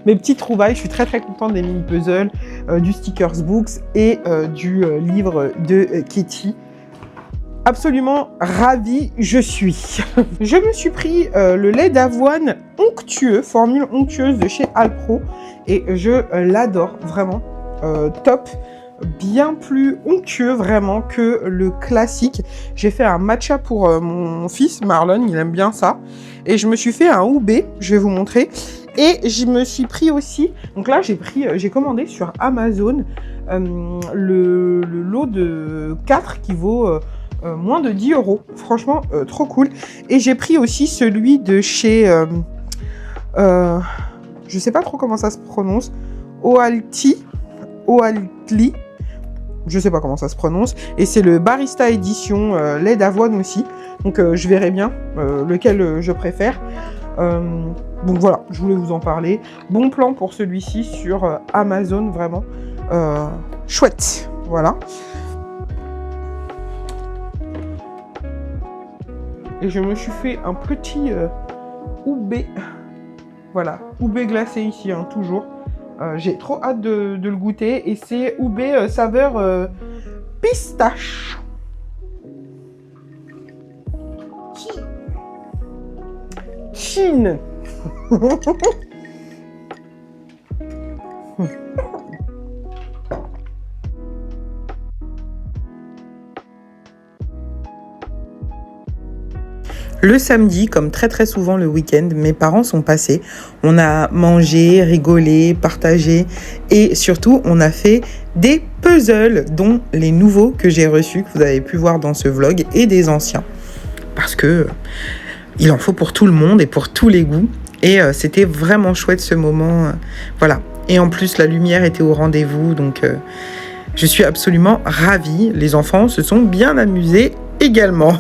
mes petites trouvailles. Je suis très très contente des mini puzzles, du stickers books et du livre de Katie. Absolument ravie, je suis. Je me suis pris le lait d'avoine onctueux, formule onctueuse de chez Alpro, et je l'adore vraiment, top, bien plus onctueux vraiment que le classique. J'ai fait un matcha pour mon fils Marlon, il aime bien ça, et je me suis fait un oubé, je vais vous montrer, et je me suis pris aussi, donc là j'ai commandé sur Amazon le lot de 4 qui vaut moins de 10 €. Franchement, trop cool. Et j'ai pris aussi celui de chez... je sais pas trop comment ça se prononce. Oatly. Je sais pas comment ça se prononce. Et c'est le Barista Edition lait d'avoine aussi. Donc je verrai bien lequel je préfère. Donc voilà, je voulais vous en parler. Bon plan pour celui-ci sur Amazon, vraiment. Chouette. Voilà. Et je me suis fait un petit oubé. Voilà, oubé glacé ici, hein, toujours. J'ai trop hâte de le goûter. Et c'est oubé saveur pistache. Chine. Le samedi, comme très très souvent le week-end, mes parents sont passés. On a mangé, rigolé, partagé et surtout on a fait des puzzles, dont les nouveaux que j'ai reçus, que vous avez pu voir dans ce vlog, et des anciens. Parce que il en faut pour tout le monde et pour tous les goûts. Et c'était vraiment chouette ce moment. Voilà. Et en plus, la lumière était au rendez-vous. Donc, je suis absolument ravie. Les enfants se sont bien amusés également.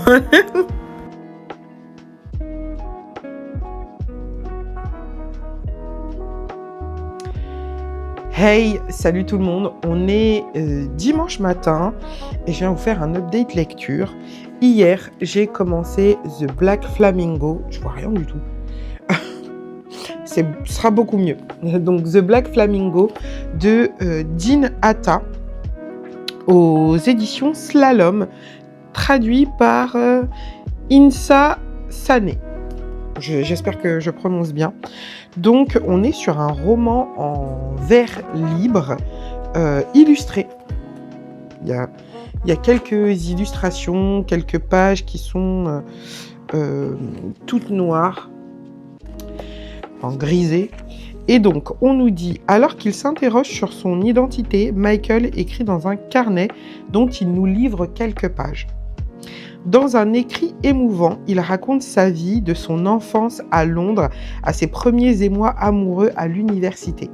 Hey, salut tout le monde, on est dimanche matin et je viens vous faire un update lecture. Hier, j'ai commencé The Black Flamingo, je vois rien du tout, ce sera beaucoup mieux. Donc The Black Flamingo de Dean Atta aux éditions Slalom, traduit par Insa Sané. J'espère que je prononce bien. Donc, on est sur un roman en vers libre, illustré. Il y a quelques illustrations, quelques pages qui sont toutes noires, en grisé. Et donc, on nous dit, alors qu'il s'interroge sur son identité, Michael écrit dans un carnet dont il nous livre quelques pages. Dans un écrit émouvant, il raconte sa vie de son enfance à Londres à ses premiers émois amoureux à l'université.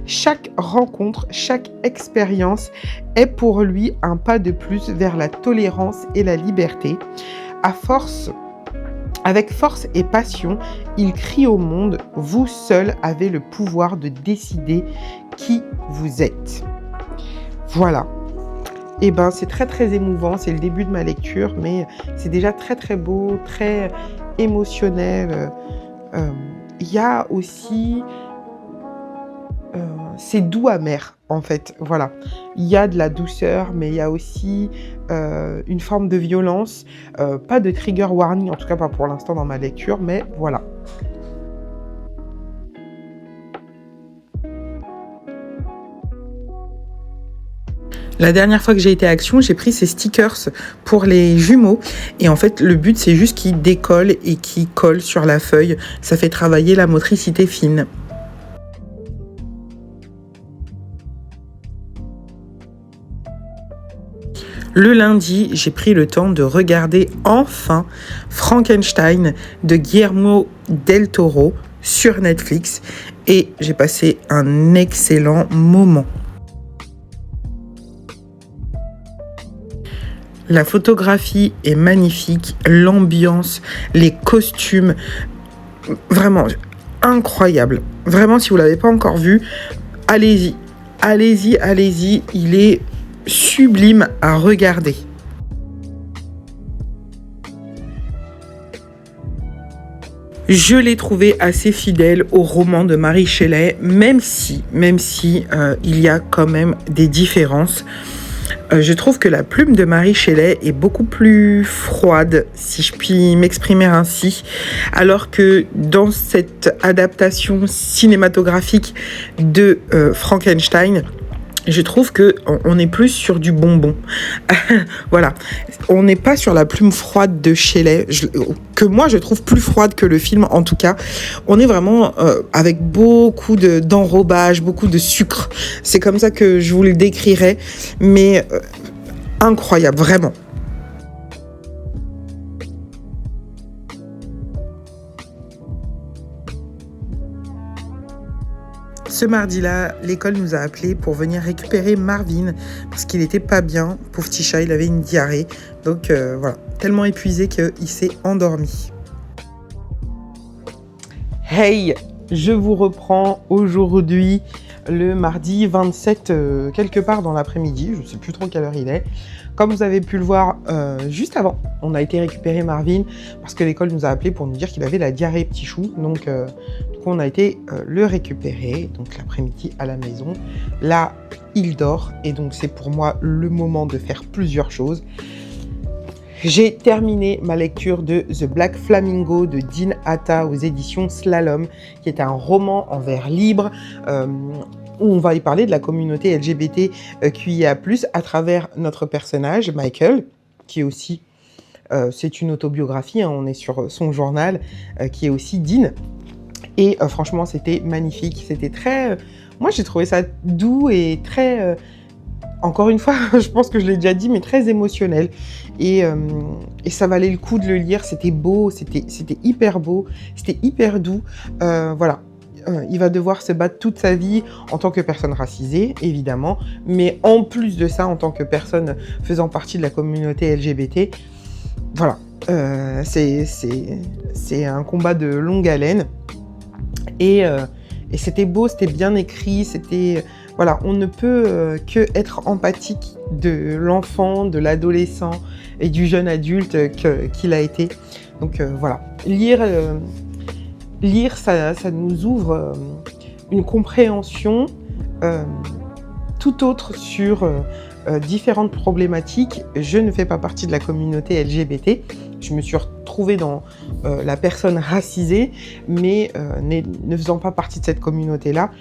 Chaque rencontre, chaque expérience est pour lui un pas de plus vers la tolérance et la liberté. Avec force et passion, il crie au monde « Vous seul avez le pouvoir de décider qui vous êtes ». Voilà. Et ben c'est très très émouvant, c'est le début de ma lecture, mais c'est déjà très très beau, très émotionnel. Il y a aussi... c'est doux amer en fait, voilà. Il y a de la douceur, mais il y a aussi une forme de violence. Pas de trigger warning, en tout cas pas pour l'instant dans ma lecture, mais voilà. La dernière fois que j'ai été à Action, j'ai pris ces stickers pour les jumeaux. Et en fait, le but, c'est juste qu'ils décollent et qu'ils collent sur la feuille. Ça fait travailler la motricité fine. Le lundi, j'ai pris le temps de regarder enfin Frankenstein de Guillermo del Toro sur Netflix. Et j'ai passé un excellent moment. La photographie est magnifique, l'ambiance, les costumes, vraiment incroyable. Vraiment, si vous ne l'avez pas encore vu, allez-y, allez-y, allez-y, il est sublime à regarder. Je l'ai trouvé assez fidèle au roman de Mary Shelley, même si il y a quand même des différences. Je trouve que la plume de Mary Shelley est beaucoup plus froide, si je puis m'exprimer ainsi, alors que dans cette adaptation cinématographique de Frankenstein, je trouve qu'on est plus sur du bonbon. Voilà. On n'est pas sur la plume froide de Shelley, que moi je trouve plus froide que le film en tout cas. On est vraiment avec beaucoup d'enrobage, beaucoup de sucre. C'est comme ça que je vous le décrirais. Mais incroyable, vraiment. Ce mardi-là, l'école nous a appelés pour venir récupérer Marvin parce qu'il était pas bien. Pauvre petit chat, il avait une diarrhée. Donc voilà, tellement épuisé qu'il s'est endormi. Hey, je vous reprends aujourd'hui le mardi 27, quelque part dans l'après-midi. Je ne sais plus trop quelle heure il est. Comme vous avez pu le voir juste avant, on a été récupérer Marvin parce que l'école nous a appelés pour nous dire qu'il avait la diarrhée petit chou. Donc on a été le récupérer, donc l'après-midi à la maison. Là, il dort et donc c'est pour moi le moment de faire plusieurs choses. J'ai terminé ma lecture de The Black Flamingo de Dean Atta aux éditions Slalom, qui est un roman en vers libre où on va y parler de la communauté LGBTQIA+, à travers notre personnage, Michael, qui est aussi, c'est une autobiographie, hein, on est sur son journal, qui est aussi Dean. Et franchement, c'était magnifique, c'était très... moi, j'ai trouvé ça doux et très... encore une fois, je pense que je l'ai déjà dit, mais très émotionnel. Et ça valait le coup de le lire, c'était beau, c'était hyper beau, c'était hyper doux. Voilà. Il va devoir se battre toute sa vie en tant que personne racisée, évidemment, mais en plus de ça, en tant que personne faisant partie de la communauté LGBT. Voilà. C'est un combat de longue haleine. Et c'était beau, c'était bien écrit, c'était... Voilà, on ne peut que être empathique de l'enfant, de l'adolescent et du jeune adulte qu'il a été. Donc voilà, lire ça nous ouvre une compréhension tout autre sur différentes problématiques. Je ne fais pas partie de la communauté LGBT. Je me suis retrouvée dans la personne racisée, mais ne faisant pas partie de cette communauté-là,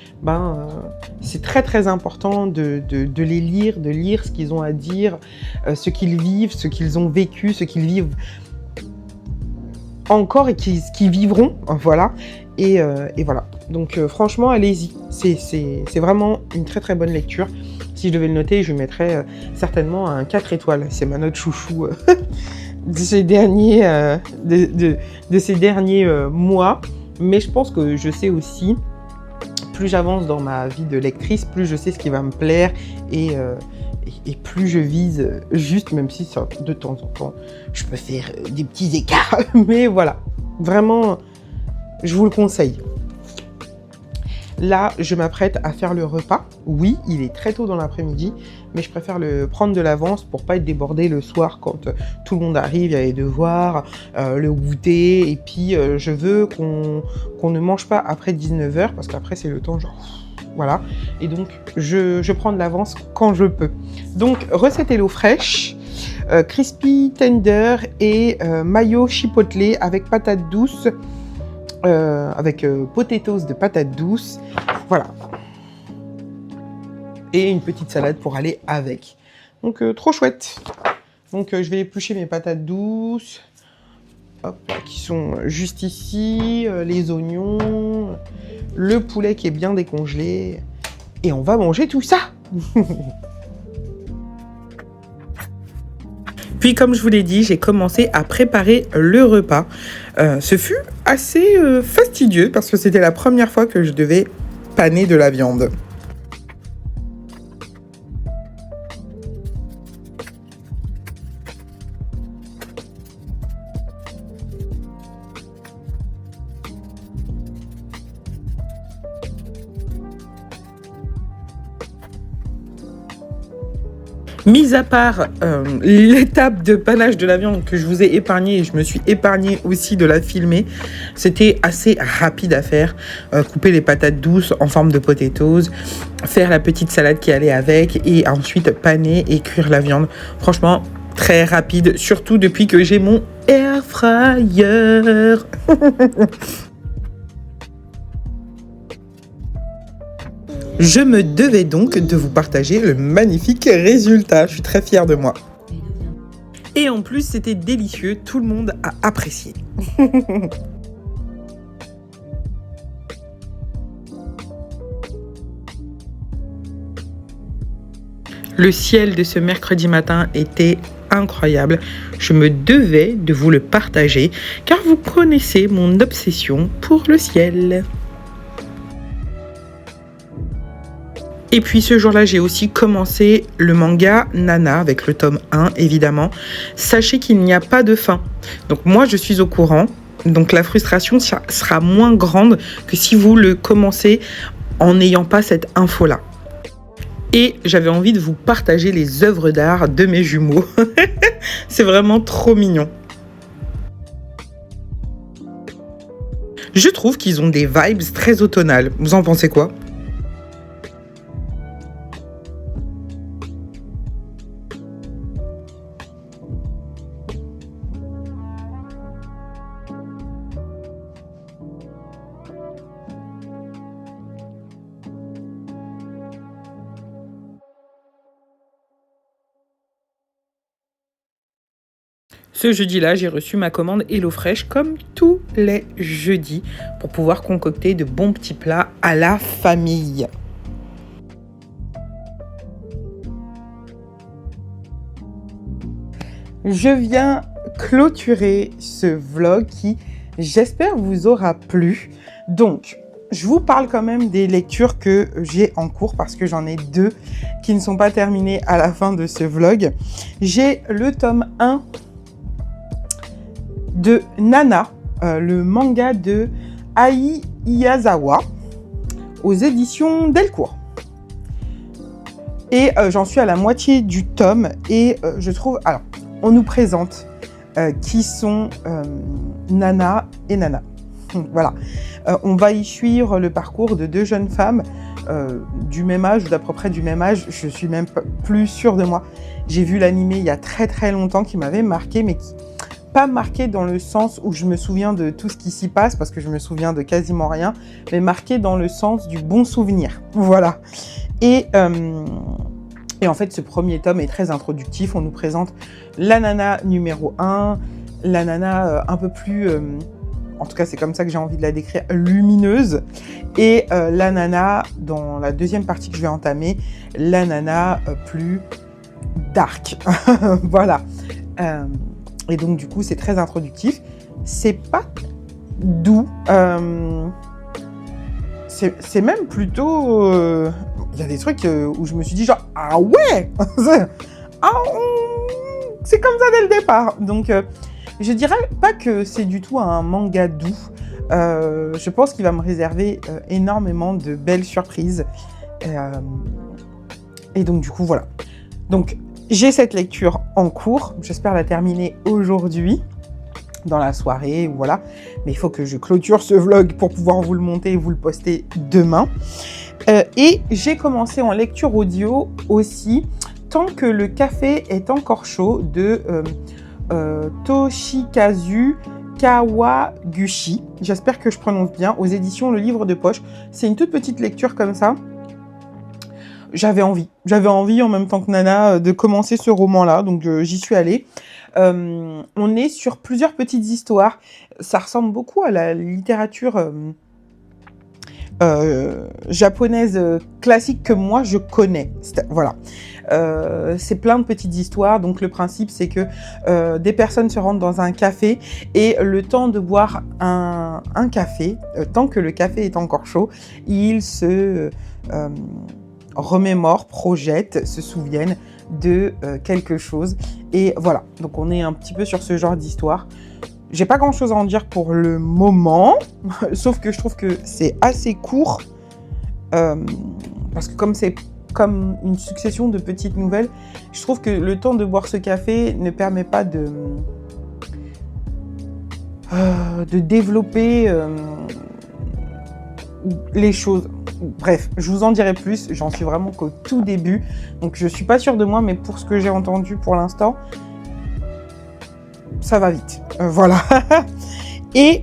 c'est très très important de les lire, de lire ce qu'ils ont à dire, ce qu'ils vivent, ce qu'ils ont vécu, ce qu'ils vivent encore et ce qu'ils vivront, voilà. Et voilà. Donc franchement, allez-y. C'est vraiment une très très bonne lecture. Si je devais le noter, je lui mettrais certainement un 4 étoiles. C'est ma note chouchou de ces derniers, de ces derniers mois. Mais je pense que je sais aussi, plus j'avance dans ma vie de lectrice, plus je sais ce qui va me plaire et plus je vise juste, même si ça, de temps en temps, je peux faire des petits écarts. Mais voilà, vraiment, je vous le conseille. Là, je m'apprête à faire le repas. Oui, il est très tôt dans l'après-midi, mais je préfère le prendre de l'avance pour pas être débordée le soir quand tout le monde arrive, il y a les devoirs, le goûter, et puis je veux qu'on ne mange pas après 19h, parce qu'après c'est le temps genre... Voilà, et donc je prends de l'avance quand je peux. Donc, recette HelloFresh, crispy tender et mayo chipotle avec patates douces, avec potatoes de patates douces, voilà. Et une petite salade pour aller avec. Donc, trop chouette. Donc, je vais éplucher mes patates douces, hop, là, qui sont juste ici, les oignons, le poulet qui est bien décongelé, et on va manger tout ça. Puis comme je vous l'ai dit, j'ai commencé à préparer le repas. Ce fut assez fastidieux parce que c'était la première fois que je devais paner de la viande. Mis à part l'étape de panage de la viande que je vous ai épargnée, et je me suis épargnée aussi de la filmer, c'était assez rapide à faire. Couper les patates douces en forme de potatoes, faire la petite salade qui allait avec, et ensuite paner et cuire la viande. Franchement, très rapide, surtout depuis que j'ai mon air fryer. Je me devais donc de vous partager le magnifique résultat. Je suis très fière de moi. Et en plus, c'était délicieux. Tout le monde a apprécié. Le ciel de ce mercredi matin était incroyable. Je me devais de vous le partager car vous connaissez mon obsession pour le ciel. Et puis ce jour-là, j'ai aussi commencé le manga Nana avec le tome 1, évidemment. Sachez qu'il n'y a pas de fin. Donc moi, je suis au courant. Donc la frustration sera moins grande que si vous le commencez en n'ayant pas cette info-là. Et j'avais envie de vous partager les œuvres d'art de mes jumeaux. C'est vraiment trop mignon. Je trouve qu'ils ont des vibes très automnales. Vous en pensez quoi ? Ce jeudi-là, j'ai reçu ma commande HelloFresh comme tous les jeudis pour pouvoir concocter de bons petits plats à la famille. Je viens clôturer ce vlog qui, j'espère, vous aura plu. Donc, je vous parle quand même des lectures que j'ai en cours parce que j'en ai 2 qui ne sont pas terminées à la fin de ce vlog. J'ai le tome 1 de Nana, le manga de Ai Iyazawa, aux éditions Delcourt. Et j'en suis à la moitié du tome et je trouve... Alors, on nous présente qui sont Nana et Nana. Voilà. On va y suivre le parcours de 2 jeunes femmes du même âge, ou d'à peu près du même âge. Je suis même plus sûre de moi. J'ai vu l'animé il y a très très longtemps qui m'avait marqué, mais qui... pas marqué dans le sens où je me souviens de tout ce qui s'y passe, parce que je me souviens de quasiment rien, mais marqué dans le sens du bon souvenir. Voilà. Et en fait, ce premier tome est très introductif. On nous présente la nana numéro 1, la nana un peu plus... en tout cas, c'est comme ça que j'ai envie de la décrire, lumineuse. Et la nana, dans la deuxième partie que je vais entamer, la nana plus dark. Voilà. Et donc, du coup, c'est très introductif. C'est pas doux. C'est même plutôt... Il y a des trucs où je me suis dit genre, ah ouais. C'est comme ça dès le départ. Donc, je dirais pas que c'est du tout un manga doux. Je pense qu'il va me réserver énormément de belles surprises. Et donc, du coup, voilà. Donc, j'ai cette lecture en cours. J'espère la terminer aujourd'hui, dans la soirée, voilà. Mais il faut que je clôture ce vlog pour pouvoir vous le monter et vous le poster demain. Et j'ai commencé en lecture audio aussi, Tant que le café est encore chaud, de Toshikazu Kawaguchi. J'espère que je prononce bien, aux éditions Le Livre de Poche. C'est une toute petite lecture comme ça. J'avais envie en même temps que Nana de commencer ce roman-là, donc j'y suis allée. On est sur plusieurs petites histoires. Ça ressemble beaucoup à la littérature japonaise classique que moi je connais. Voilà. C'est plein de petites histoires. Donc le principe, c'est que des personnes se rendent dans un café et le temps de boire un café, tant que le café est encore chaud, ils se remémorent, projettent, se souviennent de quelque chose. Et voilà, donc on est un petit peu sur ce genre d'histoire. J'ai pas grand chose à en dire pour le moment, sauf que je trouve que c'est assez court, parce que comme c'est comme une succession de petites nouvelles, je trouve que le temps de boire ce café ne permet pas de développer les choses. Bref, je vous en dirai plus, j'en suis vraiment qu'au tout début, donc je suis pas sûre de moi, mais pour ce que j'ai entendu pour l'instant, ça va vite. Voilà. Et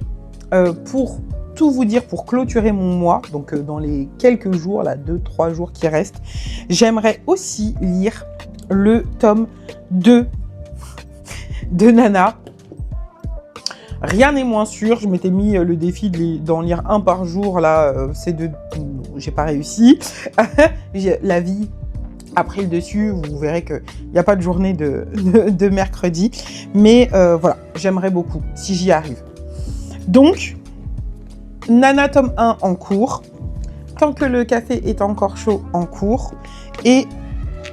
pour tout vous dire, pour clôturer mon mois, donc dans les quelques jours, là, 2-3 jours qui restent, j'aimerais aussi lire le tome 2 de Nana. Rien n'est moins sûr, je m'étais mis le défi d'en lire un par jour, là, j'ai pas réussi. La vie a pris le dessus, vous verrez qu'il n'y a pas de journée de mercredi, mais voilà, j'aimerais beaucoup, si j'y arrive. Donc, Nana tome 1 en cours, Tant que le café est encore chaud en cours, et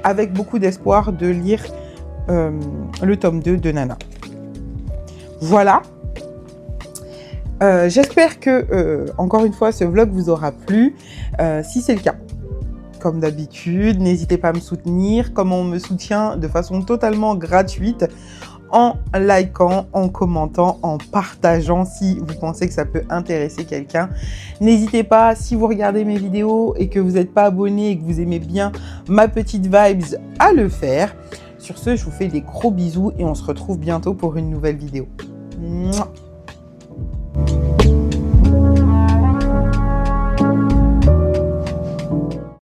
avec beaucoup d'espoir de lire le tome 2 de Nana. Voilà. J'espère que, encore une fois, ce vlog vous aura plu. Si c'est le cas, comme d'habitude, n'hésitez pas à me soutenir, comme on me soutient de façon totalement gratuite, en likant, en commentant, en partageant si vous pensez que ça peut intéresser quelqu'un. N'hésitez pas, si vous regardez mes vidéos et que vous n'êtes pas abonné et que vous aimez bien ma petite vibes, à le faire. Sur ce, je vous fais des gros bisous et on se retrouve bientôt pour une nouvelle vidéo. Mouah.